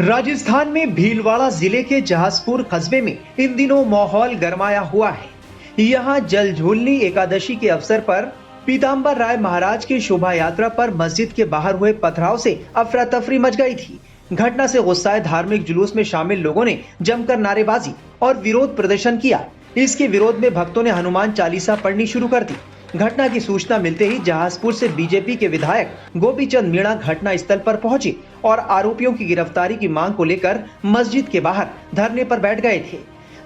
राजस्थान में भीलवाड़ा जिले के जहाजपुर कस्बे में इन दिनों माहौल गरमाया हुआ है। यहाँ जलझूलनी एकादशी के अवसर पर पीताम्बर राय महाराज की शोभा यात्रा पर मस्जिद के बाहर हुए पथराव से अफरा तफरी मच गई थी। घटना से गुस्साए धार्मिक जुलूस में शामिल लोगों ने जमकर नारेबाजी और विरोध प्रदर्शन किया। इसके विरोध में भक्तों ने हनुमान चालीसा पढ़नी शुरू कर दी। घटना की सूचना मिलते ही जहाजपुर से बीजेपी के विधायक गोपीचंद मीणा घटना स्थल पर पहुंचे और आरोपियों की गिरफ्तारी की मांग को लेकर मस्जिद के बाहर धरने पर बैठ गए थे।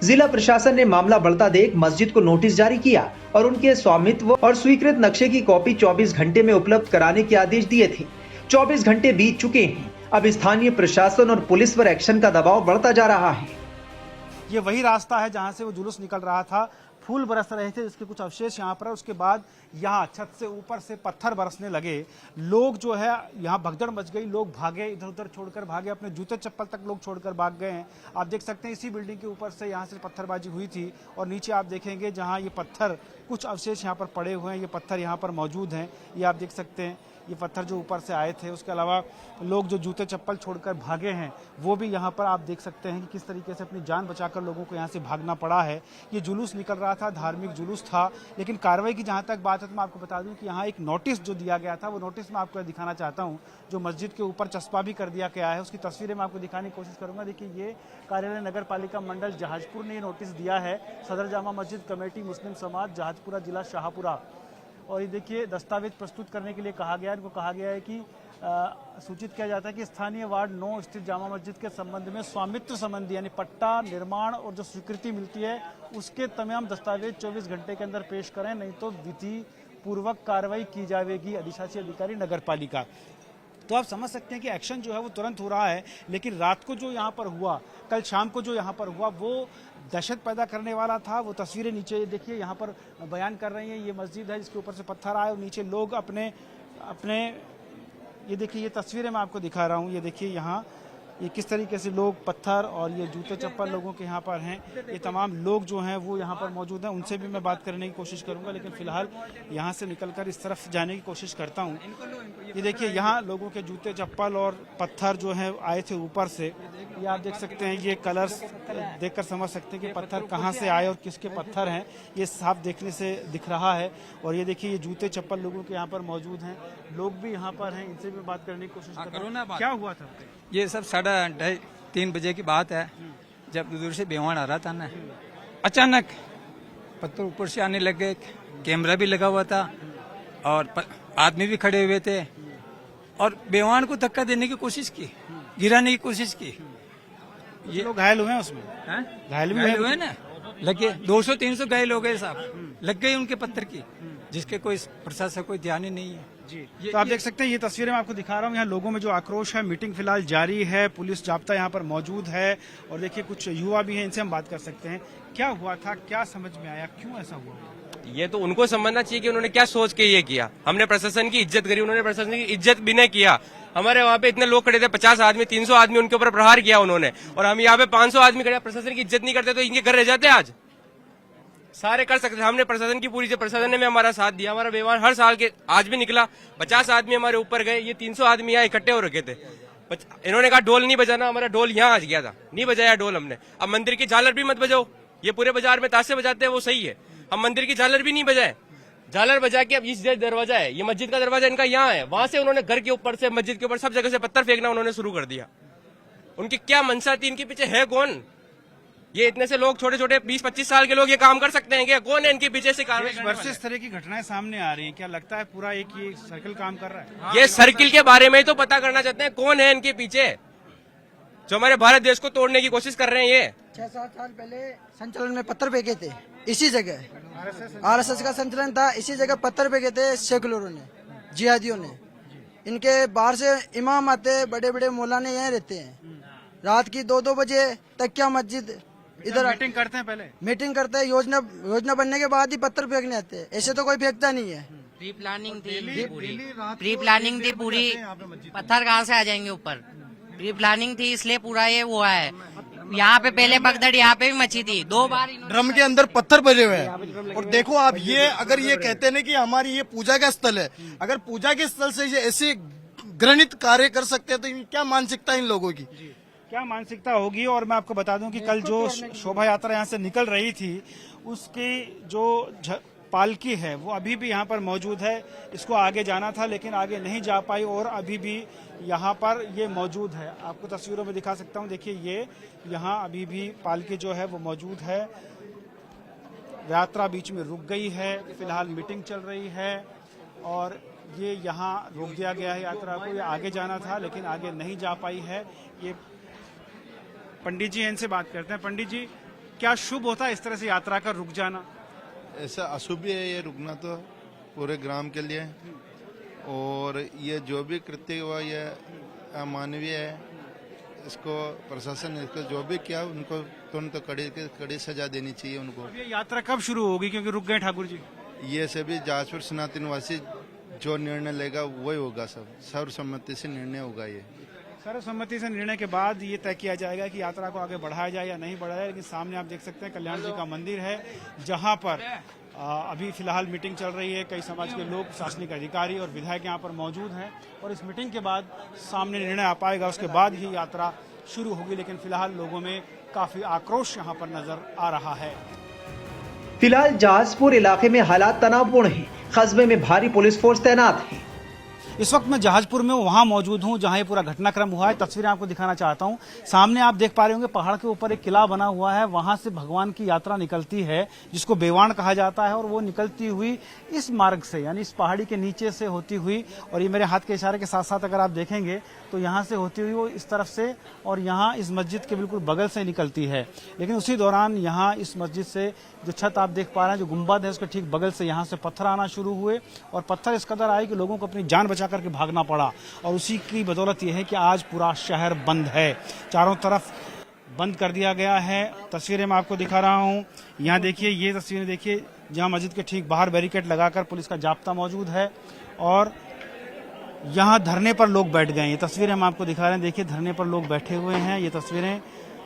जिला प्रशासन ने मामला बढ़ता देख मस्जिद को नोटिस जारी किया और उनके स्वामित्व और स्वीकृत नक्शे की कॉपी 24 घंटे में उपलब्ध कराने के आदेश दिए थे। 24 घंटे बीत चुके हैं। अब स्थानीय प्रशासन और पुलिस पर एक्शन का दबाव बढ़ता जा रहा है। ये वही रास्ता है जहां से वो जुलूस निकल रहा था। फूल बरस रहे थे, इसके कुछ अवशेष यहाँ पर। उसके बाद यहाँ छत से ऊपर से पत्थर बरसने लगे। लोग जो है यहाँ भगदड़ मच गई। लोग भागे, इधर उधर छोड़कर भागे, अपने जूते चप्पल तक लोग छोड़कर भाग गए हैं। आप देख सकते हैं इसी बिल्डिंग के ऊपर से यहाँ से पत्थरबाजी हुई थी और नीचे आप देखेंगे जहाँ ये पत्थर, कुछ अवशेष यहाँ पर पड़े हुए हैं। ये पत्थर यहाँ पर मौजूद हैं, ये आप देख सकते हैं। ये पत्थर जो ऊपर से आए थे, उसके अलावा लोग जो जूते चप्पल छोड़कर भागे हैं वो भी यहाँ पर आप देख सकते हैं कि किस तरीके से अपनी जान बचाकर लोगों को यहाँ से भागना पड़ा है। ये जुलूस निकल रहा था, धार्मिक जुलूस था, लेकिन कार्रवाई की जहाँ तक बात है तो मैं आपको बता दूं कि यहाँ एक नोटिस जो दिया गया था, वो नोटिस मैं आपको दिखाना चाहता हूँ, जो मस्जिद के ऊपर चस्पा भी कर दिया गया है। उसकी तस्वीरें मैं आपको दिखाने की कोशिश करूँगा। देखिए, ये कार्यालय नगर पालिका मंडल जहाजपुर ने नोटिस दिया है। सदर जामा मस्जिद कमेटी मुस्लिम समाज जहाजपुरा जिला शाहपुरा। और ये देखिए, दस्तावेज प्रस्तुत करने के लिए कहा गया है। इनको कहा गया है कि सूचित किया जाता है कि स्थानीय वार्ड 9 स्थित जामा मस्जिद के संबंध में स्वामित्व संबंधी यानी पट्टा, निर्माण और जो स्वीकृति मिलती है उसके तमाम दस्तावेज 24 घंटे के अंदर पेश करें, नहीं तो विधि पूर्वक कार्रवाई की जाएगी। अधिशासी अधिकारी नगर पालिका। तो आप समझ सकते हैं कि एक्शन जो है वो तुरंत हो रहा है, लेकिन रात को जो यहाँ पर हुआ, कल शाम को जो यहाँ पर हुआ, वो दहशत पैदा करने वाला था। वो तस्वीरें नीचे देखिए यहाँ पर बयान कर रही हैं। ये मस्जिद है जिसके ऊपर से पत्थर आए और नीचे लोग अपने ये देखिए, ये तस्वीरें मैं आपको दिखा रहा हूँ। ये देखिए यहाँ ये किस तरीके से लोग पत्थर और ये जूते चप्पल लोगों के यहाँ पर हैं। ये तमाम लोग जो हैं वो यहाँ पर मौजूद हैं। उनसे भी मैं बात करने की कोशिश करूँगा, लेकिन फिलहाल यहाँ से निकलकर इस तरफ जाने की कोशिश करता हूँ। ये देखिए, यहाँ लोगों के जूते चप्पल और पत्थर जो हैं आए थे ऊपर से। ये आप देख सकते हैं, ये कलर्स देखकर समझ सकते हैं कि पत्थर कहाँ से आए और किसके पत्थर हैं। ये साफ देखने से दिख रहा है। और ये देखिए, ये जूते चप्पल लोगों के यहाँ पर मौजूद हैं। लोग भी यहाँ पर हैं, इनसे भी बात करने की कोशिश कर रहा हूं। क्या हुआ था? ये सब 2:30 बजे की बात है, जब दूर से बेवान आ रहा था ना, अचानक पत्थर ऊपर से आने लगे। कैमरा भी लगा हुआ था और आदमी भी खड़े हुए थे और बेवान को धक्का देने की कोशिश की, गिराने की कोशिश की। ये लोग घायल हुए हैं उसमें? घायल भी हुए ना, लगे 200-300 घायल हो गए साहब, लग गई उनके पत्थर की, जिसके कोई प्रशासन कोई ध्यान ही नहीं है जी। तो आप देख सकते हैं, ये तस्वीरें मैं आपको दिखा रहा हूँ। यहाँ लोगों में जो आक्रोश है, मीटिंग फिलहाल जारी है, पुलिस जाब्ता यहाँ पर मौजूद है और देखिए कुछ युवा भी हैं, इनसे हम बात कर सकते हैं। क्या हुआ था, क्या समझ में आया, क्यों ऐसा हुआ? ये तो उनको समझना चाहिए कि उन्होंने क्या सोच के ये किया। हमने प्रशासन की इज्जत करी, उन्होंने प्रशासन की इज्जत भी नहीं किया। हमारे वहाँ पे इतने लोग खड़े थे, 50 आदमी, 300 आदमी, उनके ऊपर प्रहार किया उन्होंने। और हम यहाँ पे 500 आदमी खड़े, प्रशासन की इज्जत नहीं करते तो इनके घर रह जाते आज। सारे कर सकते, हमने प्रशासन की पूरी, प्रशासन ने भी हमारा साथ दिया। हमारा व्यवहार हर साल के आज भी निकला। 50 आदमी हमारे ऊपर गए, ये 300 आदमी यहाँ इकट्ठे हो रखे थे। इन्होंने कहा डोल नहीं बजाना, हमारा डोल यहाँ आ गया था, नहीं बजाया डोल हमने। अब मंदिर की झालर भी मत बजाओ, ये पूरे बाजार में ताशे बजाते हैं, वो सही है। हम मंदिर की झालर भी नहीं बजाए, झालर बजा के अब इस दरवाजा है, ये मस्जिद का दरवाजा इनका यहाँ है, वहां से उन्होंने घर के ऊपर से, मस्जिद के ऊपर सब जगह से पत्थर फेंकना उन्होंने शुरू कर दिया। उनकी क्या मंशा थी, इनके पीछे है कौन? ये इतने से लोग, छोटे छोटे 20-25 साल के लोग ये काम कर सकते हैं क्या? कौन है इनके पीछे से कार्रवाई? इस तरह की घटनाएं सामने आ रही हैं, क्या लगता है पूरा एक ये सर्किल काम कर रहा है? ये सर्किल के बारे में ही तो पता करना चाहते हैं, कौन है इनके पीछे जो हमारे भारत देश को तोड़ने की कोशिश कर रहे हैं। ये 6-7 साल पहले संचलन में पत्थर फेंके थे, इसी जगह आरएसएस का संचलन था, इसी जगह पत्थर फेंके थे सेकुलरों ने, जिहादियों ने। इनके बाहर से इमाम आते, बड़े बड़े मौलाना यहाँ रहते हैं। रात की 2-2 बजे तक क्या मस्जिद इधर मीटिंग करते हैं, पहले मीटिंग करते हैं, योजना बनने के बाद ही पत्थर फेंकने आते हैं। ऐसे तो कोई फेंकता नहीं है। प्री प्लानिंग थी पूरी, पत्थर कहाँ से आ जाएंगे ऊपर? प्री प्लानिंग थी, इसलिए पूरा ये हुआ है। यहाँ पे पहले भगदड़ यहाँ पे भी मची थी, 2 बार ड्रम के अंदर पत्थर भरे हुए हैं। और देखो आप, ये अगर ये कहते हैं कि हमारी ये पूजा का स्थल है, अगर पूजा के स्थल से ये ऐसे घृणित कार्य कर सकते हैं तो क्या मानसिकता इन लोगों की? क्या मानसिकता होगी। और मैं आपको बता दूं कि कल जो शोभा यात्रा यहाँ से निकल रही थी उसकी जो पालकी है वो अभी भी यहाँ पर मौजूद है। इसको आगे जाना था लेकिन आगे नहीं जा पाई और अभी भी यहाँ पर ये मौजूद है। आपको तस्वीरों में दिखा सकता हूँ, देखिए ये यहाँ अभी भी पालकी जो है वो मौजूद है। यात्रा बीच में रुक गई है, फिलहाल मीटिंग चल रही है और ये यहाँ रोक दिया गया है यात्रा को। ये आगे जाना था लेकिन आगे नहीं जा पाई है। ये पंडित जी हैं, इनसे बात करते हैं। पंडित जी, क्या शुभ होता है इस तरह से यात्रा का रुक जाना? ऐसा अशुभ है ये रुकना तो पूरे ग्राम के लिए, और ये जो भी कृत्य हुआ ये अमानवीय है। इसको प्रशासन ने इसको जो भी किया उनको तुरंत कड़ी सजा देनी चाहिए उनको। ये यात्रा कब शुरू होगी, क्योंकि रुक गए ठाकुर जी? ये सभी जाजपुर सनातन निवासी जो निर्णय लेगा वही होगा, सब सर्वसम्मति से निर्णय होगा। ये सर्वसम्मति से निर्णय के बाद ये तय किया जाएगा कि यात्रा को आगे बढ़ाया जाए या नहीं बढ़ाया जाए। लेकिन सामने आप देख सकते हैं कल्याण जी का मंदिर है, जहां पर अभी फिलहाल मीटिंग चल रही है। कई समाज के लोग, प्रशासनिक अधिकारी और विधायक यहाँ पर मौजूद हैं और इस मीटिंग के बाद सामने निर्णय आ पाएगा, उसके बाद ये यात्रा शुरू होगी। लेकिन फिलहाल लोगों में काफी आक्रोश यहाँ पर नजर आ रहा है। फिलहाल जहाजपुर इलाके में हालात तनावपूर्ण हैं। कस्बे में भारी पुलिस फोर्स तैनात है। इस वक्त मैं जहाजपुर में वहां मौजूद हूं जहां ये पूरा घटनाक्रम हुआ है। तस्वीरें आपको दिखाना चाहता हूं। सामने आप देख पा रहे होंगे पहाड़ के ऊपर एक किला बना हुआ है, वहां से भगवान की यात्रा निकलती है जिसको बेवाण कहा जाता है और वो निकलती हुई इस मार्ग से, यानी इस पहाड़ी के नीचे से होती हुई, और ये मेरे हाथ के इशारे के साथ साथ अगर आप देखेंगे तो यहाँ से होती हुई वो इस तरफ से और यहाँ इस मस्जिद के बिल्कुल बगल से निकलती है। लेकिन उसी दौरान यहाँ इस मस्जिद से जो छत आप देख पा रहे हैं, जो गुंबद है, उसके ठीक बगल से यहाँ से पत्थर आना शुरू हुए और पत्थर इस कदर आए कि लोगों को अपनी जान बचा करके भागना पड़ा। और उसी की बदौलत यह है कि आज पूरा शहर बंद है, चारों तरफ बंद कर दिया गया है। तस्वीरें मैं आपको दिखा रहा हूँ। यहाँ देखिए, ये तस्वीरें देखिए जहाँ मस्जिद के ठीक बाहर बैरिकेड लगाकर पुलिस का जाब्ता मौजूद है और यहाँ धरने पर लोग बैठ गए हैं। ये तस्वीरें हम आपको दिखा रहे हैं, देखिए धरने पर लोग बैठे हुए हैं। ये तस्वीरें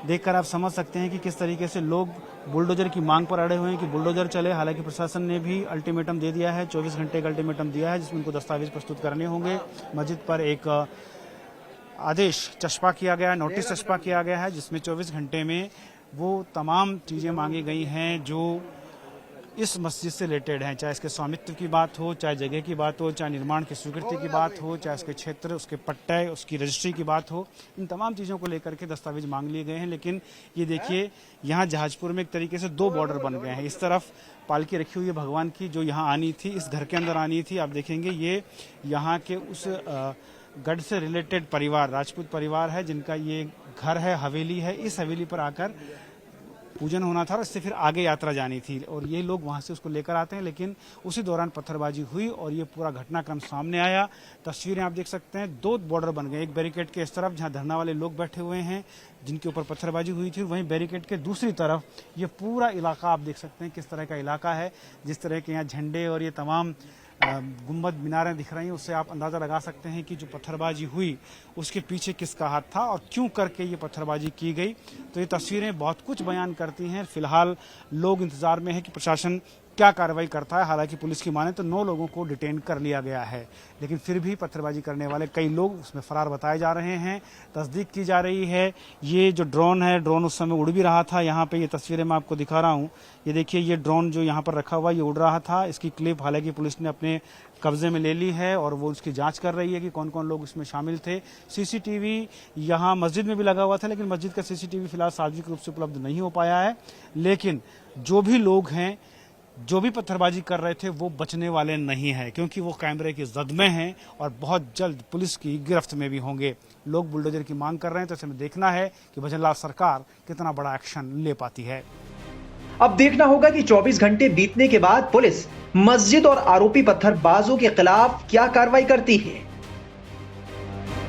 देखकर आप समझ सकते हैं कि किस तरीके से लोग बुलडोजर की मांग पर अड़े हुए हैं कि बुलडोजर चले। हालांकि प्रशासन ने भी अल्टीमेटम दे दिया है, 24 घंटे का अल्टीमेटम दिया है जिसमें उनको दस्तावेज प्रस्तुत करने होंगे। मस्जिद पर एक आदेश चस्पा किया गया है, नोटिस चस्पा किया गया है जिसमें 24 घंटे में वो तमाम चीज़ें मांगी गई हैं जो इस मस्जिद से रिलेटेड हैं, चाहे इसके स्वामित्व की बात हो, चाहे जगह की बात हो, चाहे निर्माण की स्वीकृति की बात हो, चाहे उसके क्षेत्र, उसके पट्टे, उसकी रजिस्ट्री की बात हो। इन तमाम चीज़ों को लेकर के दस्तावेज मांग लिए गए हैं। लेकिन ये देखिए यहाँ जहाजपुर में एक तरीके से 2 बॉर्डर बन गए हैं। इस तरफ पालकी रखी हुई है भगवान की जो यहाँ आनी थी, इस घर के अंदर आनी थी। आप देखेंगे ये यहाँ के उस गढ़ से रिलेटेड परिवार, राजपूत परिवार है जिनका ये घर है, हवेली है। इस हवेली पर आकर पूजन होना था और इससे फिर आगे यात्रा जानी थी और ये लोग वहां से उसको लेकर आते हैं। लेकिन उसी दौरान पत्थरबाजी हुई और ये पूरा घटनाक्रम सामने आया। तस्वीरें आप देख सकते हैं, 2 बॉर्डर बन गए, एक बैरिकेड के इस तरफ जहां धरना वाले लोग बैठे हुए हैं जिनके ऊपर पत्थरबाजी हुई थी, वहीं बैरिकेड के दूसरी तरफ ये पूरा इलाका आप देख सकते हैं किस तरह का इलाका है। जिस तरह के यहाँ झंडे और ये तमाम गुंबद मीनारें दिख रही हैं, उससे आप अंदाज़ा लगा सकते हैं कि जो पत्थरबाजी हुई उसके पीछे किसका हाथ था और क्यों करके ये पत्थरबाजी की गई। तो ये तस्वीरें बहुत कुछ बयान करती हैं। फिलहाल लोग इंतजार में है कि प्रशासन क्या कार्रवाई करता है। हालांकि पुलिस की माने तो 9 लोगों को डिटेन कर लिया गया है, लेकिन फिर भी पत्थरबाजी करने वाले कई लोग उसमें फरार बताए जा रहे हैं। तस्दीक की जा रही है। ये जो ड्रोन है, ड्रोन उस समय उड़ भी रहा था। यहाँ पे ये तस्वीरें मैं आपको दिखा रहा हूँ। ये देखिए, ये ड्रोन जो यहाँ पर रखा हुआ ये उड़ रहा था। इसकी क्लिप हालांकि पुलिस ने अपने कब्जे में ले ली है और वो उसकी जांच कर रही है कि कौन कौन लोग इसमें शामिल थे। सीसीटीवी यहाँ मस्जिद में भी लगा हुआ था, लेकिन मस्जिद का सीसीटीवी फिलहाल सार्वजनिक रूप से उपलब्ध नहीं हो पाया है। लेकिन जो भी लोग हैं, जो भी पत्थरबाजी कर रहे थे, वो बचने वाले नहीं हैं क्योंकि वो कैमरे की जद में हैं और बहुत जल्द पुलिस की गिरफ्त में भी होंगे। लोग बुलडोजर की मांग कर रहे हैं, तो इसमें देखना है कि भजनलाल सरकार कितना बड़ा एक्शन ले पाती है। अब देखना होगा कि 24 घंटे बीतने के बाद पुलिस मस्जिद और आरोपी पत्थरबाजों के खिलाफ क्या कार्रवाई करती है।